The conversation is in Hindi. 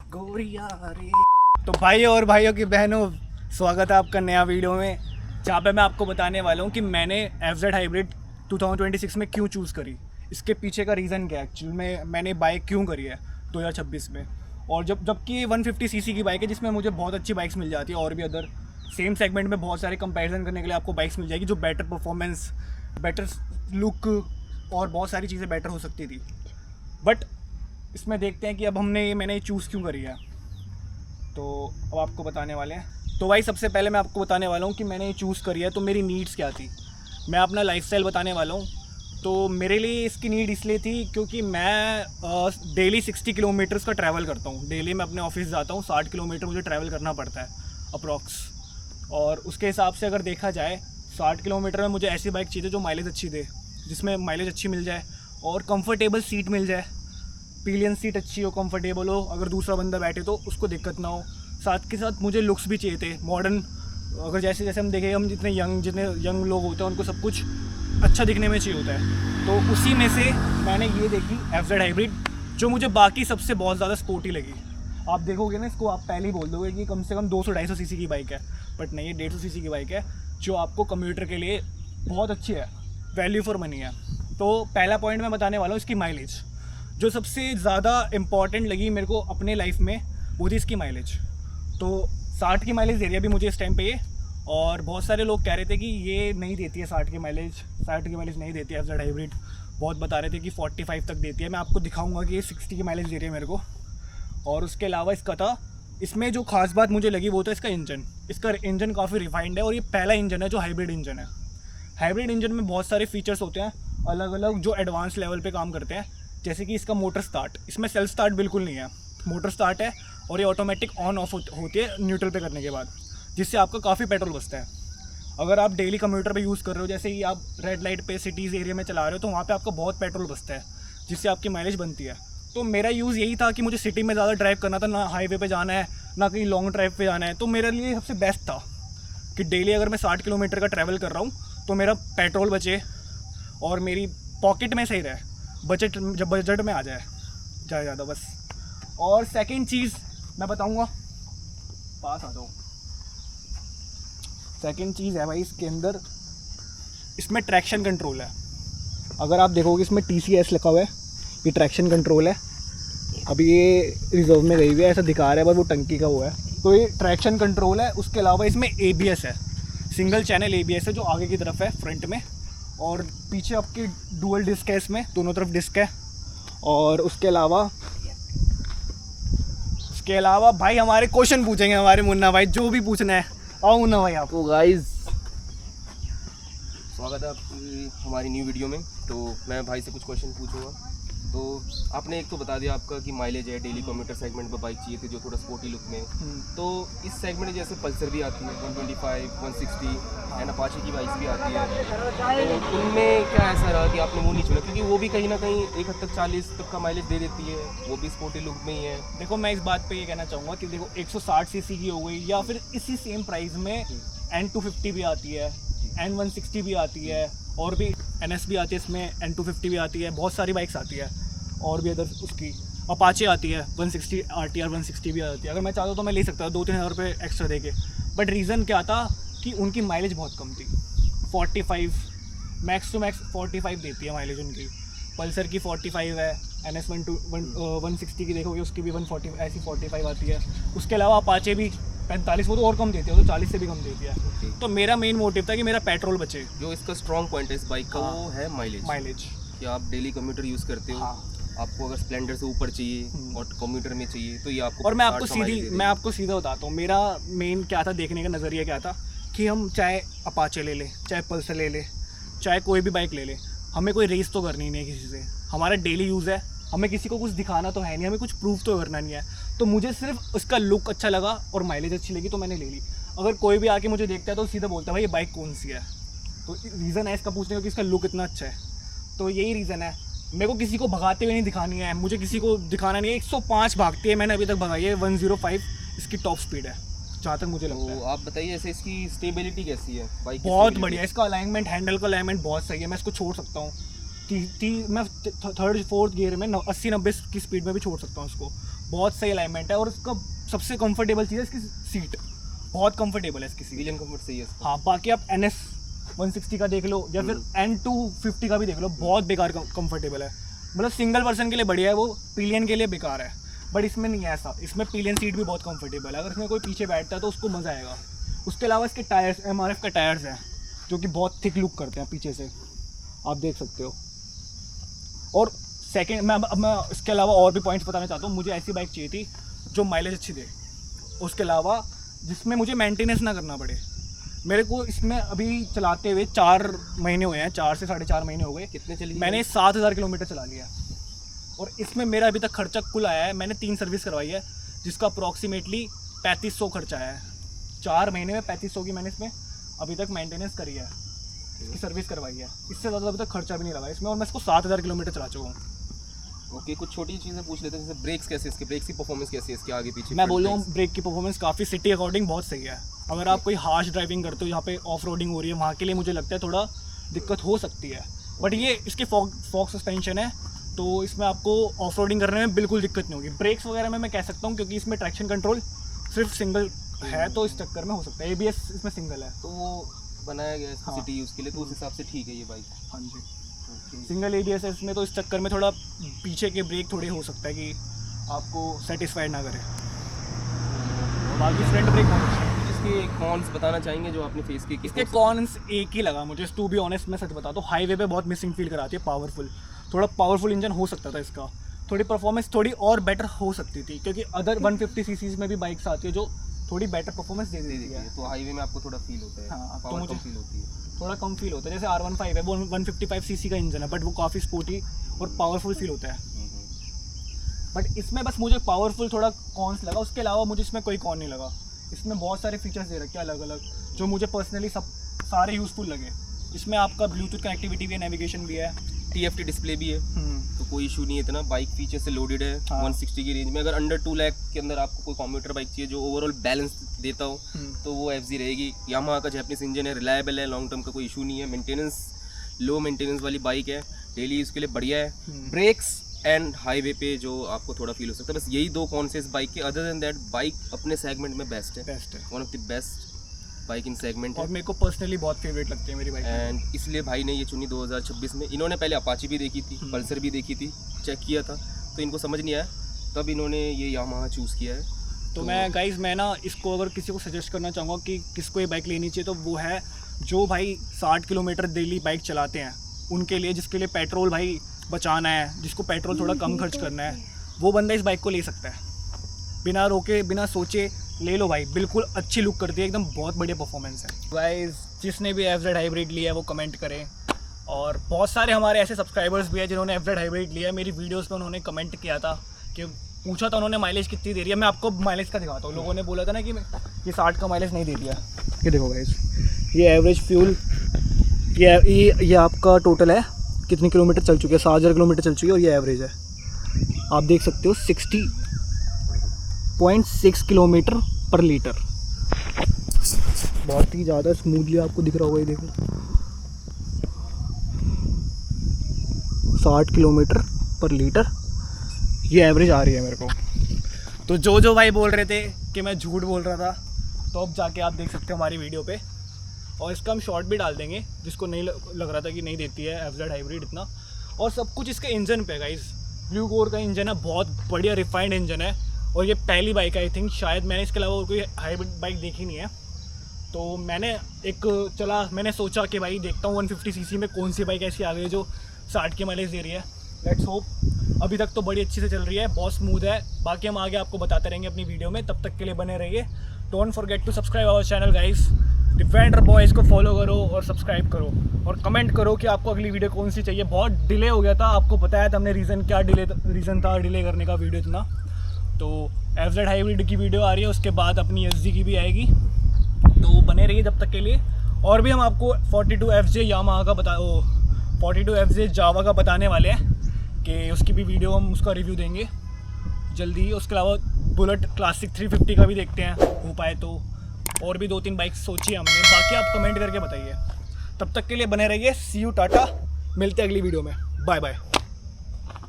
गोरिया रे। तो भाइयों और भाइयों की बहनों, स्वागत है आपका नया वीडियो में, जहाँ पे मैं आपको बताने वाला हूँ कि मैंने FZ हाइब्रिड 2026 में क्यों चूज़ करी। इसके पीछे का रीज़न क्या है, एक्चुअली में मैंने बाइक क्यों करी है 2026 में। और जबकि 150 सीसी की बाइक है, जिसमें मुझे बहुत अच्छी बाइक्स मिल जाती है, और भी अदर सेम सेगमेंट में बहुत सारे कंपैरिजन करने के लिए आपको बाइक्स मिल जाएगी जो बेटर परफॉर्मेंस, बेटर लुक और बहुत सारी चीज़ें बेटर हो सकती थी। बट इसमें देखते हैं कि अब मैंने चूज़ क्यों करी है, तो अब आपको बताने वाले हैं। तो भाई सबसे पहले मैं आपको बताने वाला हूँ कि मैंने ये चूज़ करी है तो मेरी नीड्स क्या थी। मैं अपना लाइफस्टाइल बताने वाला हूँ। तो मेरे लिए इसकी नीड इसलिए थी क्योंकि मैं डेली 60 किलोमीटर्स का ट्रैवल करता हूँ। डेली मैं अपने ऑफिस जाता हूँ, 60 किलोमीटर मुझे ट्रैवल करना पड़ता है अप्रॉक्स। और उसके हिसाब से अगर देखा जाए 60 किलोमीटर में मुझे ऐसी बाइक चाहिए जो माइलेज अच्छी दे, जिसमें माइलेज अच्छी मिल जाए और कंफर्टेबल सीट मिल जाए, पिलियन सीट अच्छी हो, कंफर्टेबल हो, अगर दूसरा बंदा बैठे तो उसको दिक्कत ना हो। साथ के साथ मुझे लुक्स भी चाहिए थे मॉडर्न। अगर जैसे जैसे हम देखें, हम जितने यंग लोग होते हैं उनको सब कुछ अच्छा दिखने में चाहिए होता है। तो उसी में से मैंने ये देखी FZ हाइब्रिड, जो मुझे बाकी सबसे बहुत ज़्यादा स्पोर्टी लगी। आप देखोगे ना इसको, आप पहले ही बोल दोगे कि कम से कम 200-250 सीसी की बाइक है, बट नहीं, ये 150 सीसी की बाइक है जो आपको कम्यूटर के लिए बहुत अच्छी है, वैल्यू फॉर मनी है। तो पहला पॉइंट मैं बताने वाला हूँ इसकी माइलेज। जो सबसे ज़्यादा इम्पॉर्टेंट लगी मेरे को अपने लाइफ में वो थी इसकी माइलेज। तो 60 की माइलेज दे रही है अभी मुझे इस टाइम पे ये, और बहुत सारे लोग कह रहे थे कि ये नहीं देती है 60 की माइलेज नहीं देती है FZ हाइब्रिड। बहुत बता रहे थे कि 45 तक देती है। मैं आपको दिखाऊंगा कि ये 60 की माइलेज दे रही है मेरे को। और उसके अलावा इसमें जो खास बात मुझे लगी वो था इसका इंजन। इसका इंजन काफ़ी रिफाइंड है और ये पहला इंजन है जो हाइब्रिड इंजन है। हाइब्रिड इंजन में बहुत सारे फीचर्स होते हैं अलग अलग जो एडवांस लेवल पे काम करते हैं, जैसे कि इसका मोटर स्टार्ट। इसमें सेल्फ स्टार्ट बिल्कुल नहीं है, मोटर स्टार्ट है और ये ऑटोमेटिक ऑन ऑफ होती है न्यूट्रल पे करने के बाद, जिससे आपका काफ़ी पेट्रोल बचता है। अगर आप डेली कम्यूटर पे यूज़ कर रहे हो, जैसे कि आप रेड लाइट पे सिटीज़ एरिया में चला रहे हो, तो वहाँ पे आपका बहुत पेट्रोल बचता है, जिससे आपकी माइलेज बनती है। तो मेरा यूज़ यही था कि मुझे सिटी में ज़्यादा ड्राइव करना था, ना हाईवे पे जाना है ना कहीं लॉन्ग ड्राइव पे जाना है। तो मेरे लिए सबसे बेस्ट था कि डेली अगर मैं 60 किलोमीटर का ट्रैवल कर रहा हूँ तो मेरा पेट्रोल बचे और मेरी पॉकेट में सही रहे, बजट में आ जाए ज़्यादा बस। और सेकंड चीज़ मैं बताऊँगा, पास आ जाओ। सेकंड चीज़ है भाई इसके अंदर, इसमें ट्रैक्शन कंट्रोल है। अगर आप देखोगे इसमें TCS लिखा हुआ है, ये ट्रैक्शन कंट्रोल है। अभी ये रिजर्व में गई हुई है, ऐसा दिखा रहा है, बस वो टंकी का हुआ है। तो ये ट्रैक्शन कंट्रोल है। उसके अलावा इसमें ABS है, सिंगल चैनल ABS है जो आगे की तरफ है फ्रंट में, और पीछे आपकी डुअल डिस्क है, इसमें दोनों तरफ डिस्क है। और उसके अलावा भाई हमारे क्वेश्चन पूछेंगे हमारे मुन्ना भाई, जो भी पूछना है। आओ मुन्ना भाई आप। तो गाइस, स्वागत है आपकी हमारी न्यू वीडियो में। तो मैं भाई से कुछ क्वेश्चन पूछूंगा। तो आपने एक तो बता दिया आपका कि माइलेज है, डेली कम्यूटर सेगमेंट में बाइक चाहिए थी जो थोड़ा स्पोर्टी लुक में। तो इस सेगमेंट में जैसे पल्सर भी आती है 125, 160 एंड अपाचे की बाइक्स भी आती है, तो उनमें क्या ऐसा रहा कि आपने वो नहीं चुना? क्योंकि वो भी कहीं ना कहीं एक हद तक 40 तक का माइलेज दे देती है, वो भी स्पोर्टी लुक में ही है। देखो मैं इस बात पे ये कहना चाहूँगा कि देखो 160 सीसी की हो गई, या फिर इसी सेम प्राइस में N250 भी आती है, N160 भी आती है, और भी NS भी आती है, इसमें N250 भी आती है, बहुत सारी बाइक्स आती है, और भी अदर उसकी अपाचे आती है, 160 RTR 160 भी आती है। अगर मैं चाहता तो मैं ले सकता था 2-3 हज़ार रुपये एक्स्ट्रा देके। बट रीज़न क्या था कि उनकी माइलेज बहुत कम थी, 45 मैक्स टू मैक्स 45 देती है माइलेज उनकी। पल्सर की 45 है, NS 160 की देखोगे उसकी भी 140 ऐसी 45 आती है। उसके अलावा अपाचे भी 45, वो तो और कम देती है, वो तो 40 से भी कम देती है। तो मेरा मेन मोटिव था कि मेरा पेट्रोल बचे। जो इसका स्ट्रॉन्ग पॉइंट है इस बाइक का, वो है माइलेज। कि आप डेली कम्यूटर यूज़ करते हो, आपको अगर स्प्लेंडर से ऊपर चाहिए और कम्यूटर में चाहिए तो ये आपको। और मैं आपको सीधा बताता हूँ, मेरा मेन क्या था, देखने का नज़रिया क्या था कि हम चाहे अपाचे ले लें, चाहे पल्सर ले लें, चाहे कोई भी बाइक ले लें, हमें कोई रेस तो करनी नहीं है किसी से। हमारा डेली यूज़ है, हमें किसी को कुछ दिखाना तो है नहीं, हमें कुछ प्रूफ तो करना नहीं है। तो मुझे सिर्फ उसका लुक अच्छा लगा और माइलेज अच्छी लगी तो मैंने ले ली। अगर कोई भी आके मुझे देखता है तो सीधा बोलता है भाई ये बाइक कौन सी है। तो रीज़न है इसका पूछने का कि इसका लुक इतना अच्छा है। तो यही रीज़न है। मेरे को किसी को भगाते हुए नहीं दिखानी है, मुझे किसी को दिखाना नहीं है। 105 भागती है, मैंने अभी तक भगाई है 105 इसकी टॉप स्पीड है जहाँ तक मुझे लगता है। आप बताइए ऐसे इसकी स्टेबिलिटी कैसी है बाइक? बहुत बढ़िया, इसका अलाइनमेंट, हैंडल का अलाइनमेंट बहुत सही है। मैं इसको छोड़ सकता हूँ मैं 3rd 4th गियर में 80-90 की स्पीड में भी छोड़ सकता हूँ इसको। बहुत सही अलाइनमेंट है, और इसका सबसे कंफर्टेबल चीज़ है इसकी सीट, बहुत कंफर्टेबल है इसकी सीट। व्हील कंफर्ट सही है इसका। हाँ, बाकी आप NS 160 का देख लो या फिर N250 का भी देख लो, बहुत बेकार कंफर्टेबल है। मतलब सिंगल पर्सन के लिए बढ़िया है, वो पिलियन के लिए बेकार है। बट इसमें नहीं है ऐसा, इसमें पिलियन सीट भी बहुत कंफर्टेबल है, अगर इसमें कोई पीछे बैठता है तो उसको मज़ा आएगा। उसके अलावा इसके टायर्स MRF के टायर्स हैं जो कि बहुत थिक लुक करते हैं पीछे से, आप देख सकते हो। और सेकंड, मैं इसके अलावा और भी पॉइंट्स बताना चाहता हूँ। मुझे ऐसी बाइक चाहिए थी जो माइलेज अच्छी दे, उसके अलावा जिसमें मुझे मेंटेनेंस ना करना पड़े। मेरे को इसमें अभी चलाते हुए 4 महीने हुए हैं, 4 से 4.5 महीने हो गए। कितने चली? मैंने मैंने 7000 किलोमीटर चला लिया, और इसमें मेरा अभी तक खर्चा कुल आया है, मैंने 3 सर्विस करवाई है जिसका अप्रॉक्सीमेटली 3500 खर्चा आया है। 4 महीने में 3500 की मैंने इसमें अभी तक मेंटेनेंस करी है, इसकी सर्विस करवाई है। इससे ज़्यादा अभी तक खर्चा भी नहीं लगा इसमें, और मैं इसको 7000 किलोमीटर चला चुका हूँ। ओके, कुछ छोटी चीज़ें पूछ लेते हैं, जैसे ब्रेक्स कैसे, इसके ब्रेक्स की परफॉर्मेंस कैसी है इसके आगे पीछे? मैं बोल रहा हूँ ब्रेक की परफॉर्मेंस काफ़ी सिटी अकॉर्डिंग बहुत सही है। अगर आप कोई हार्श ड्राइविंग करते हो, यहाँ पे ऑफ रोडिंग हो रही है, वहाँ के लिए मुझे लगता है थोड़ा दिक्कत हो सकती है। बट ये इसकी फॉग सस्पेंशन है, तो इसमें आपको ऑफ रोडिंग करने में बिल्कुल दिक्कत नहीं होगी। ब्रेक्स वगैरह में मैं कह सकता हूँ, क्योंकि इसमें ट्रैक्शन कंट्रोल सिर्फ सिंगल है, तो इस चक्कर में हो सकता है। ABS इसमें सिंगल है, तो वो बनाया गया है हाँ। सिटी यूज़ के लिए, तो उस हिसाब से ठीक है ये बाइक। हाँ जी, सिंगल ABS है इसमें, तो इस चक्कर में थोड़ा पीछे के ब्रेक थोड़े हो सकता है कि आपको सेटिस्फाइड ना करे। बाकी फ्रंट ब्रेक बहुत अच्छा है। इसके कॉन्स बताना चाहेंगे जो आपने फेस किए? इसके कॉन्स एक ही लगा मुझे, टू बी ऑनेस्ट मैं सच बताता हूँ, हाईवे पे बहुत मिसिंग फील कराती है। थोड़ा पावरफुल इंजन हो सकता था इसका, थोड़ी परफॉर्मेंस थोड़ी और बेटर हो सकती थी, क्योंकि अदर 150 सीसीज में भी बाइक्स आती है जो थोड़ी बेटर परफॉर्मेंस दे देती है। तो हाईवे में आपको थोड़ा फील होता है, हाँ, तो पावर मुझे कम फील होती है, थोड़ा कम फील होता है। जैसे R15 है, वो 155 सीसी का इंजन है, बट वो काफ़ी स्पोर्टी और पावरफुल फील होता है। बट इसमें बस मुझे पावरफुल थोड़ा कॉन्स लगा, उसके अलावा मुझे इसमें कोई कॉन नहीं लगा। इसमें बहुत सारे फीचर्स दे रखे हैं अलग अलग, जो मुझे पर्सनली सब सारे यूज़फुल लगे। इसमें आपका ब्लूटूथ कनेक्टिविटी भी है, नेविगेशन भी है, TFT डिस्प्ले भी है, तो कोई इशू नहीं है इतना। बाइक फीचर से लोडेड है। हाँ। 160 की रेंज में अगर अंडर 2 लाख के अंदर आपको कोई कम्यूटर बाइक चाहिए जो ओवरऑल बैलेंस देता हो, तो वो FZ रहेगी। यामाहा का जैपनीज इंजन है, रिलायबल है, लॉन्ग टर्म का कोई इशू नहीं है। मेंटेनेंस, लो मेंटेनेंस वाली बाइक है, डेली यूज़ के लिए बढ़िया है। ब्रेक्स एंड हाईवे पे जो आपको थोड़ा फील हो सकता है, बस यही 2 कौन से इस बाइक के। अदर देन दैट बाइक अपने सेगमेंट में बेस्ट है, one of the best bike in segment है, और मेरे को पर्सनली बहुत फेवरेट लगती है मेरी बाइक। एंड इसलिए भाई ने ये चुनी 2026 में। इन्होंने पहले अपाची भी देखी थी, पल्सर भी देखी थी, चेक किया था, तो इनको समझ नहीं आया, तब इन्होंने ये यामाहा चूज़ किया है। तो मैं गाइज, मैं ना इसको अगर किसी को सजेस्ट करना चाहूँगा कि किसको ये बाइक लेनी चाहिए, तो वो है जो भाई 60 किलोमीटर डेली बाइक चलाते हैं, उनके लिए, जिसके लिए पेट्रोल भाई बचाना है, जिसको पेट्रोल थोड़ा कम खर्च करना है, वो बंदा इस बाइक को ले सकता है। बिना रोके बिना सोचे ले लो भाई, बिल्कुल अच्छी लुक करती है, एकदम बहुत बढ़िया परफॉर्मेंस है। गाइस, जिसने भी FZ हाइब्रिड लिया है वो कमेंट करें, और बहुत सारे हमारे ऐसे सब्सक्राइबर्स भी हैं जिन्होंने FZ हाइब्रिड लिया है। मेरी वीडियोस में उन्होंने कमेंट किया था कि पूछा था उन्होंने माइलेज कितनी दे रही है। मैं आपको माइलेज का दिखाता हूँ। लोगों ने बोला था ना कि ये 60 का माइलेज नहीं दे दिया। ये देखो गाइस, ये एवरेज फ्यूल, ये आपका टोटल है कितने किलोमीटर चल चुके हैं, 7000 किलोमीटर चल चुकी है, और ये एवरेज है, आप देख सकते हो 60.6 किलोमीटर पर लीटर। बहुत ही ज़्यादा स्मूथली आपको दिख रहा होगा, ये देखो 60 किलोमीटर पर लीटर ये एवरेज आ रही है मेरे को। तो जो भाई बोल रहे थे कि मैं झूठ बोल रहा था, तो अब जाके आप देख सकते हो हमारी वीडियो पे, और इसका हम शॉर्ट भी डाल देंगे, जिसको नहीं लग रहा था कि नहीं देती है FZ हाइब्रिड इतना। और सब कुछ इसके इंजन पे गाइस, ब्लू कोर का इंजन है, बहुत बढ़िया रिफाइंड इंजन है, और ये पहली बाइक है आई थिंक, शायद मैंने इसके अलावा कोई हाइब्रिड बाइक देखी नहीं है। तो मैंने सोचा कि भाई देखता हूँ 150 सीसी में कौन सी बाइक ऐसी आ गई जो 60 की माइलेज दे रही है। Let's hope. अभी तक तो बड़ी अच्छी से चल रही है, बहुत स्मूथ है। बाकी हम आगे आपको बताते रहेंगे अपनी वीडियो में, तब तक के लिए बने रहिए। Don't forget to subscribe our channel guys. Defender Boys को फॉलो करो और सब्सक्राइब करो, और कमेंट करो कि आपको अगली वीडियो कौन सी चाहिए। बहुत डिले हो गया था, आपको बताया था हमने रीज़न था डिले करने का वीडियो इतना। तो FZ हाइब्रिड की वीडियो आ रही है, उसके बाद अपनी SG की भी आएगी, तो बने रहिए जब तक के लिए। और भी हम आपको 42FJ यामाहा का 42FJ जावा का बताने वाले हैं कि उसकी भी वीडियो हम उसका रिव्यू देंगे जल्दी। उसके अलावा बुलेट क्लासिक 350 का भी देखते हैं हो पाए तो, और भी 2-3 बाइक्स सोची हमने, बाकी आप कमेंट करके बताइए। तब तक के लिए बने रहिए। सी यू, टाटा, मिलते हैं अगली वीडियो में, बाय बाय।